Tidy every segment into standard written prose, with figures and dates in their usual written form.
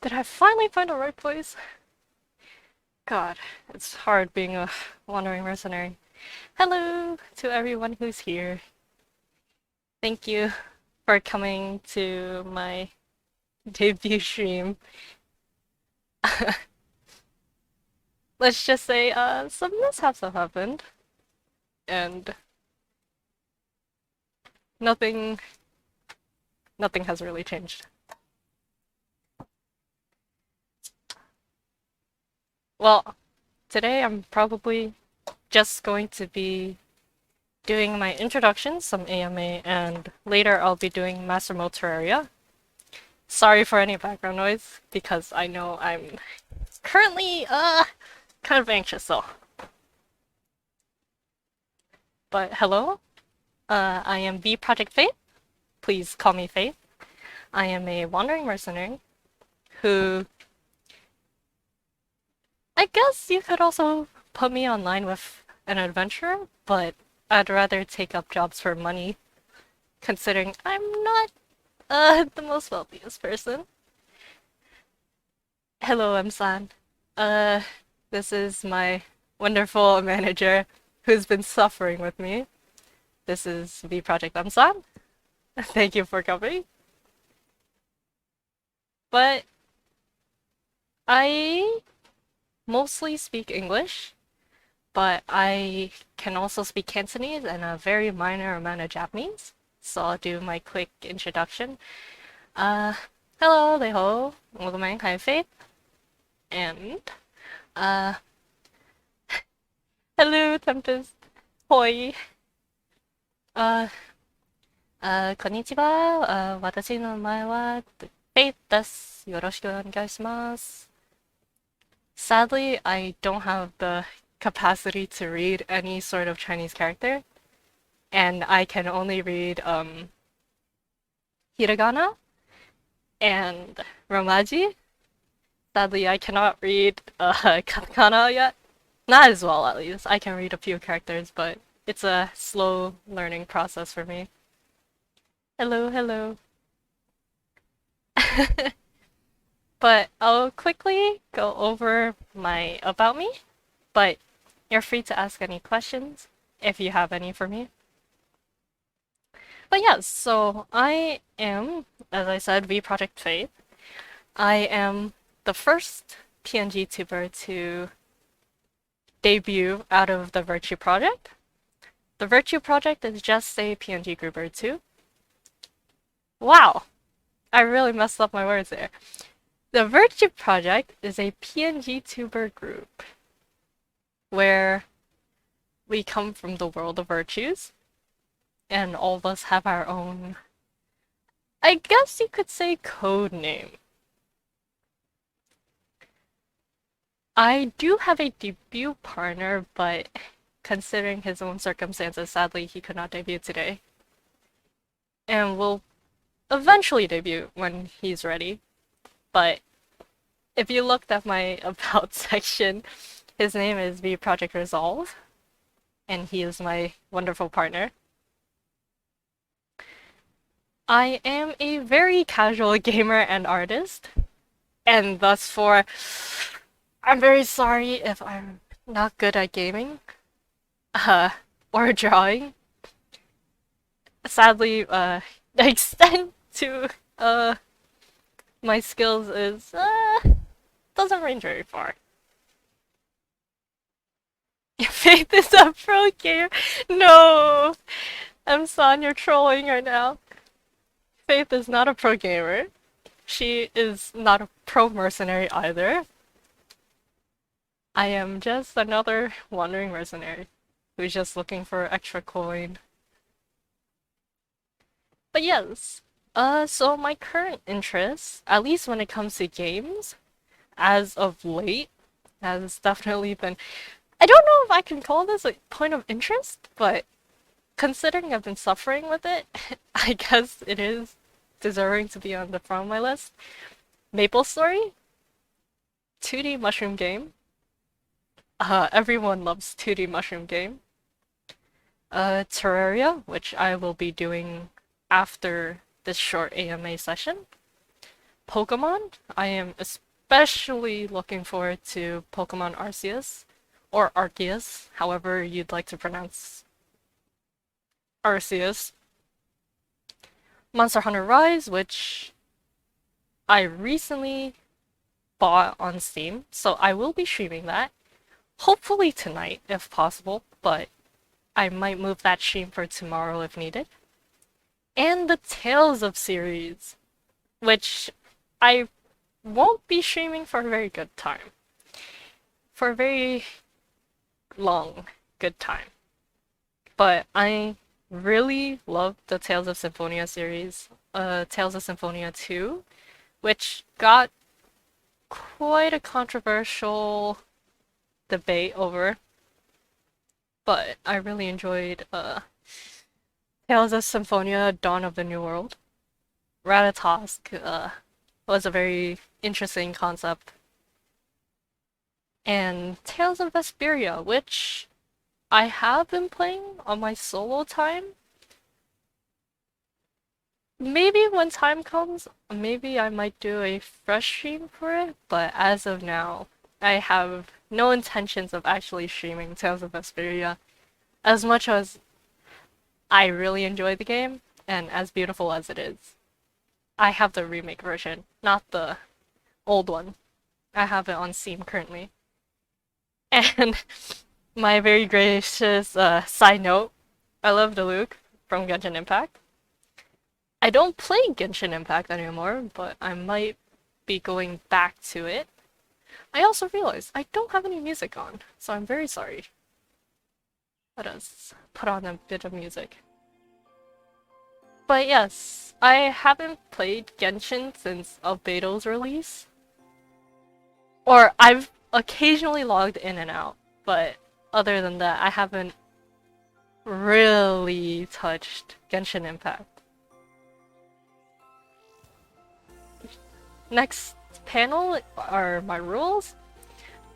Did I finally find the right place? God, it's hard being a wandering mercenary. Hello to everyone who's here. Thank you for coming to my debut stream. Let's just say, some mishaps have happened, and nothing, nothing has really changed. Well, today I'm probably just going to be doing my introduction, some AMA, and later I'll be doing Master Mode Terraria. Sorry for any background noise, because I know I'm currently, kind of anxious, so. But hello, I am VProject Faith. Please call me Faith. I am a wandering mercenary who, I guess you could also put me online with an adventurer, but I'd rather take up jobs for money, considering I'm not, the most wealthiest person. Hello, I'm San. Uh, this is my wonderful manager who's been suffering with me. This is VProject Amsan. Thank you for coming. But I mostly speak English, but I can also speak Cantonese and a very minor amount of Japanese. So I'll do my quick introduction. Uh, hello, Leho. Welcome, hi, Faith. And, uh, hello, Tempest. Hoi. Uh, こんにちは。私の名前はフェイです。よろしくお願いします。Sadly, I don't have the capacity to read any sort of Chinese character, and I can only read hiragana and romaji. Sadly, I cannot read katakana yet. Not as well, at least. I can read a few characters, but it's a slow learning process for me. Hello, hello. But I'll quickly go over my about me, but you're free to ask any questions if you have any for me. But yes, so I am, as I said, VProject Faith. I am the first PNGTuber to debut out of the Virtue Project. The Virtue Project is just a PNG grouper too. Wow, I really messed up my words there. The Virtue Project is a PNGTuber group where we come from the world of virtues, and all of us have our own, I guess you could say, code name. I do have a debut partner, but considering his own circumstances, sadly he could not debut today. And will eventually debut when he's ready. But if you looked at my about section, his name is VProject Resolve, and he is my wonderful partner. I am a very casual gamer and artist, and thus I'm very sorry if I'm not good at gaming, or drawing. Sadly, the extent to, my skills is, doesn't range very far. Faith is a pro gamer? No! I'm son, you're trolling right now. Faith is not a pro gamer. She is not a pro mercenary either. I am just another wandering mercenary who's just looking for extra coin. But yes, so my current interest, at least when it comes to games, as of late, has definitely been, I don't know if I can call this a point of interest, but considering I've been suffering with it, I guess it is deserving to be on the front of my list. Maple Story, 2D mushroom game. Everyone loves 2D mushroom game. Terraria, which I will be doing after this short AMA session. Pokemon. I am especially looking forward to Pokemon Arceus, or Arceus, however you'd like to pronounce Arceus. Monster Hunter Rise, which I recently bought on Steam, so I will be streaming that. Hopefully tonight, if possible, but I might move that stream for tomorrow if needed. And the Tales of series, which I won't be streaming for a very good time. For a very long, good time. But I really love the Tales of Symphonia series, Tales of Symphonia 2, which got quite a controversial debate over, but I really enjoyed Tales of Symphonia Dawn of the New World. Ratatosk was a very interesting concept. And Tales of Vesperia, which I have been playing on my solo time. Maybe when time comes, maybe I might do a fresh stream for it, but as of now, I have no intentions of actually streaming Tales of Vesperia. As much as I really enjoy the game, and as beautiful as it is. I have the remake version, not the old one. I have it on Steam currently. And my very gracious side note, I love the Luke from Genshin Impact. I don't play Genshin Impact anymore, but I might be going back to it. I also realized I don't have any music on, so I'm very sorry. Let us put on a bit of music. But yes, I haven't played Genshin since Albedo's release. Or I've occasionally logged in and out, but other than that, I haven't really touched Genshin Impact. Next panel are my rules.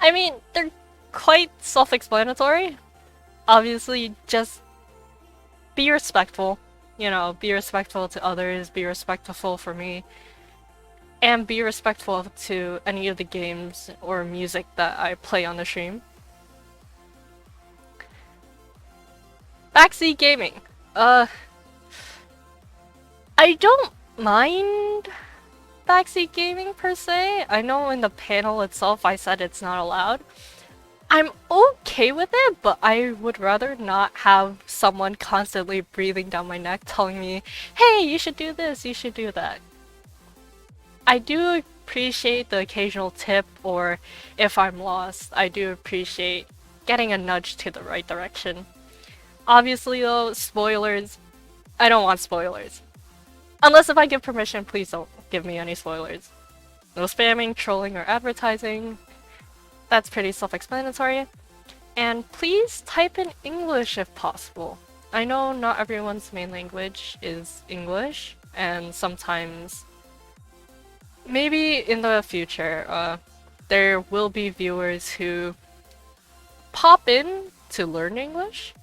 I mean, they're quite self-explanatory. Obviously, just be respectful. You know, be respectful to others, be respectful for me, and be respectful to any of the games or music that I play on the stream. Backseat gaming. I don't mind backseat gaming per se. I know in the panel itself I said it's not allowed. I'm okay with it, but I would rather not have someone constantly breathing down my neck telling me, hey, you should do this, you should do that. I do appreciate the occasional tip, or if I'm lost, I do appreciate getting a nudge to the right direction. Obviously though, spoilers, I don't want spoilers. Unless if I give permission, please don't give me any spoilers. No spamming, trolling, or advertising. That's pretty self-explanatory. And please type in English if possible. I know not everyone's main language is English, and sometimes, maybe in the future, there will be viewers who pop in to learn English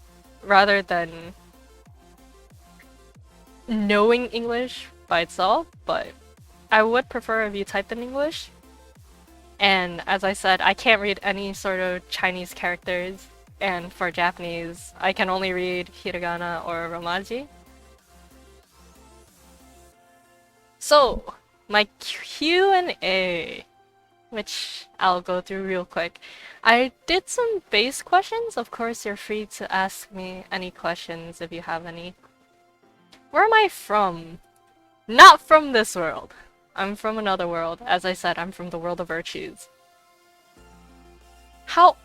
rather than knowing English by itself, but I would prefer if you typed in English. And as I said, I can't read any sort of Chinese characters, and for Japanese, I can only read hiragana or romaji. So, my Q&A, which I'll go through real quick. I did some base questions. Of course, you're free to ask me any questions if you have any. Where am I from? Not from this world. I'm from another world. As I said, I'm from the world of virtues. How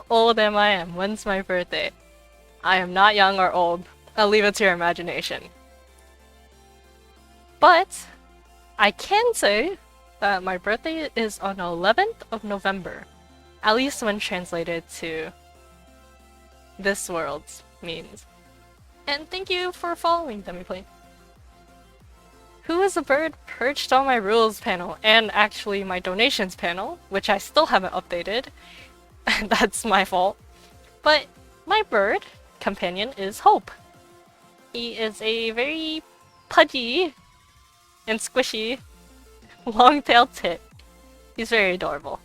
old am I? When's my birthday? I am not young or old. I'll leave it to your imagination. But I can say that my birthday is on the 11th of November. At least when translated to this world's means. And thank you for following, Demiplane. Who is the bird perched on my rules panel, and actually my donations panel, which I still haven't updated. That's my fault. But my bird companion is Hope. He is a very pudgy and squishy long-tailed tit. He's very adorable.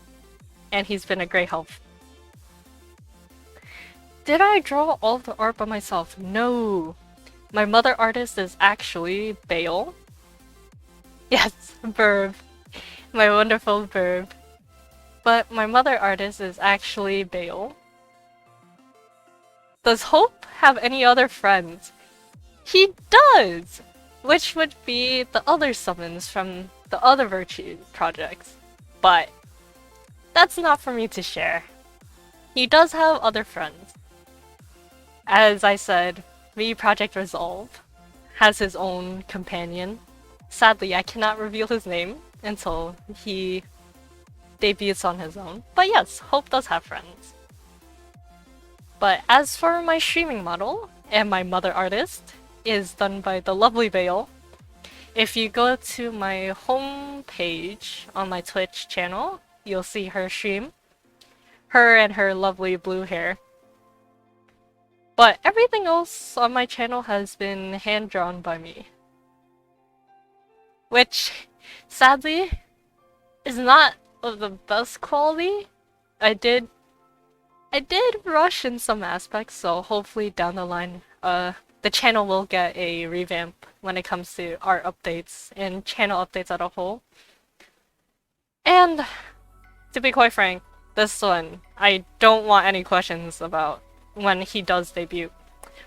And he's been a great help. Did I draw all of the art by myself? No. My mother artist is actually Bale. Yes, Burb. My wonderful Burb. But my mother artist is actually Bale. Does Hope have any other friends? He does! Which would be the other summons from the other Virtue projects. But that's not for me to share. He does have other friends. As I said, VProject Resolve has his own companion. Sadly, I cannot reveal his name until he debuts on his own. But yes, Hope does have friends. But as for my streaming model and my mother artist is done by the lovely Bale. If you go to my home page on my Twitch channel, you'll see her stream. Her and her lovely blue hair. But everything else on my channel has been hand-drawn by me. Which, sadly, is not of the best quality. I did rush in some aspects, so hopefully down the line, the channel will get a revamp when it comes to art updates and channel updates as a whole. And, to be quite frank, this one, I don't want any questions about when he does debut.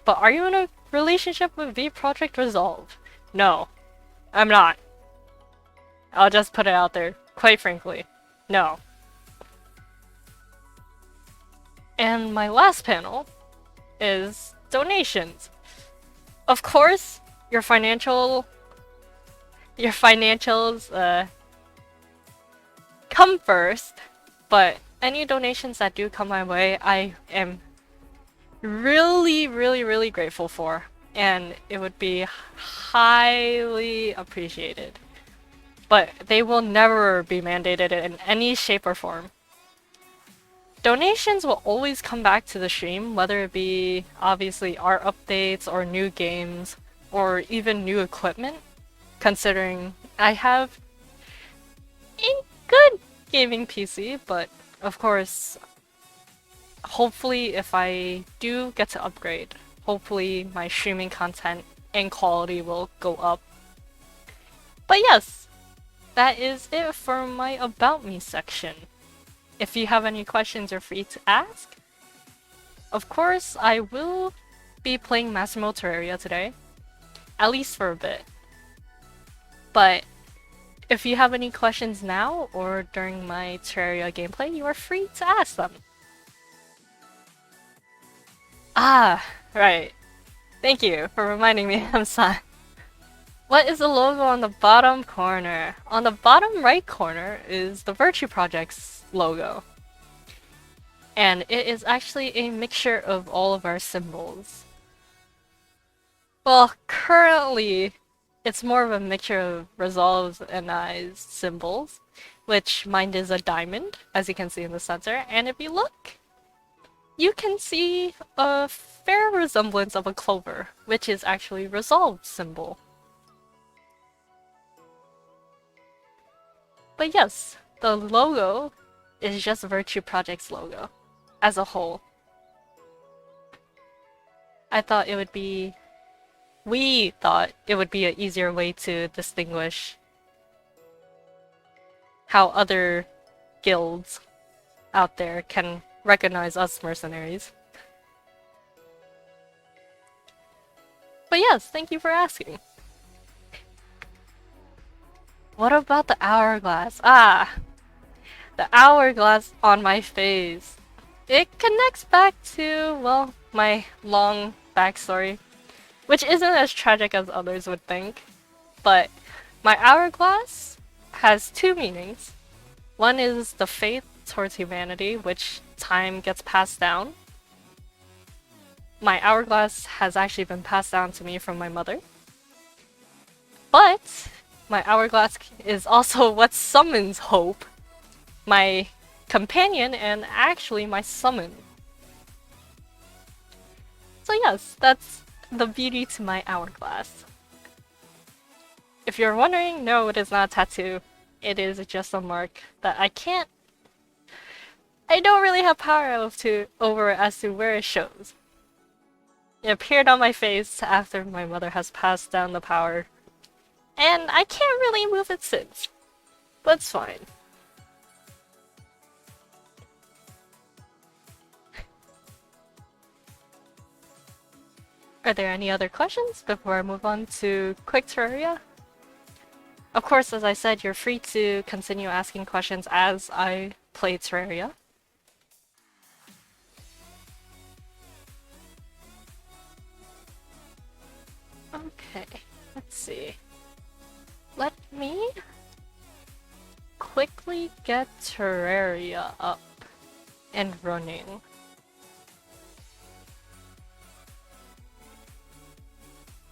But are you in a relationship with VProject Resolve? No, I'm not. I'll just put it out there, quite frankly. No. And my last panel is donations. Of course, your financials come first, but any donations that do come my way, I am really grateful for, and it would be highly appreciated. But they will never be mandated in any shape or form. Donations will always come back to the stream, whether it be obviously art updates or new games or even new equipment, considering I have a good gaming PC, but of course, hopefully if I do get to upgrade, hopefully my streaming content and quality will go up. But yes, that is it for my About Me section. If you have any questions, you're free to ask. Of course, I will be playing Massimo Terraria today, at least for a bit. But if you have any questions now or during my Terraria gameplay, you are free to ask them. Ah, right. Thank you for reminding me, I'm sorry. What is the logo on the bottom corner? On the bottom right corner is the Virtue Project's logo. And it is actually a mixture of all of our symbols. Well, currently, it's more of a mixture of Resolve's and I's symbols, which mine is a diamond, as you can see in the center, and if you look, you can see a fair resemblance of a clover, which is actually Resolve's symbol. But yes, the logo is just Virtue Project's logo, as a whole. We thought it would be an easier way to distinguish how other guilds out there can recognize us mercenaries. But yes, thank you for asking. What about the hourglass? Ah! The hourglass on my face. It connects back to, well, my long backstory, which isn't as tragic as others would think. But my hourglass has two meanings. One is the faith towards humanity, which time gets passed down. My hourglass has actually been passed down to me from my mother. But my hourglass is also what summons Hope, my companion, and actually my summon. So yes, that's the beauty to my hourglass. If you're wondering, no, it is not a tattoo. it is just a mark that I don't really have power over as to where it shows. It appeared on my face after my mother has passed down the power, and I can't really move it since. But it's fine. Are there any other questions before I move on to quick Terraria? Of course, as I said, you're free to continue asking questions as I play Terraria. Okay, let's see. Let me quickly get Terraria up and running.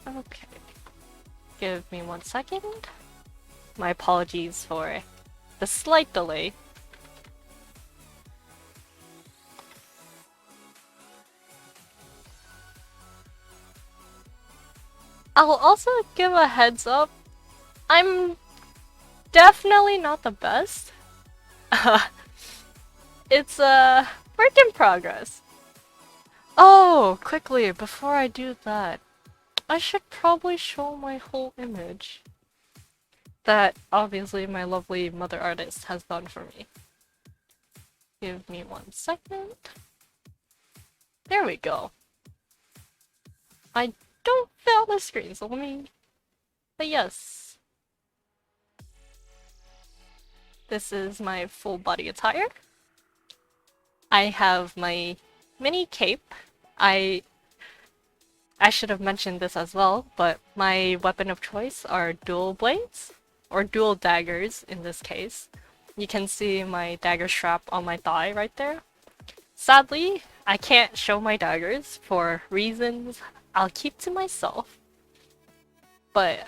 Okay, give me 1 second. My apologies for the slight delay. I'll also give a heads up. I'm definitely not the best. It's a work in progress. Oh, quickly, before I do that, I should probably show my whole image that obviously my lovely mother artist has done for me. Give me 1 second. There we go. I don't fit on the screen, so let me... But yes. This is my full body attire. I have my mini cape. I should have mentioned this as well, but my weapon of choice are dual blades, or dual daggers in this case. You can see my dagger strap on my thigh right there. Sadly, I can't show my daggers for reasons I'll keep to myself. But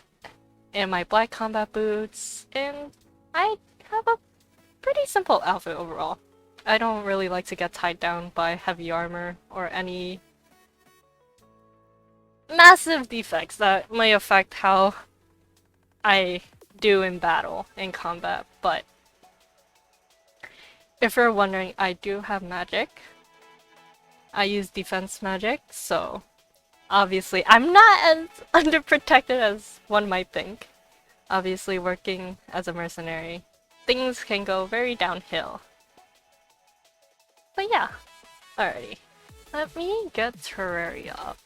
in my black combat boots, and I have a pretty simple outfit overall. I don't really like to get tied down by heavy armor or any massive defects that may affect how I do in battle, in combat, but if you're wondering, I do have magic. I use defense magic, so obviously I'm not as underprotected as one might think. Obviously working as a mercenary, things can go very downhill. But yeah, alrighty. Let me get Terraria up.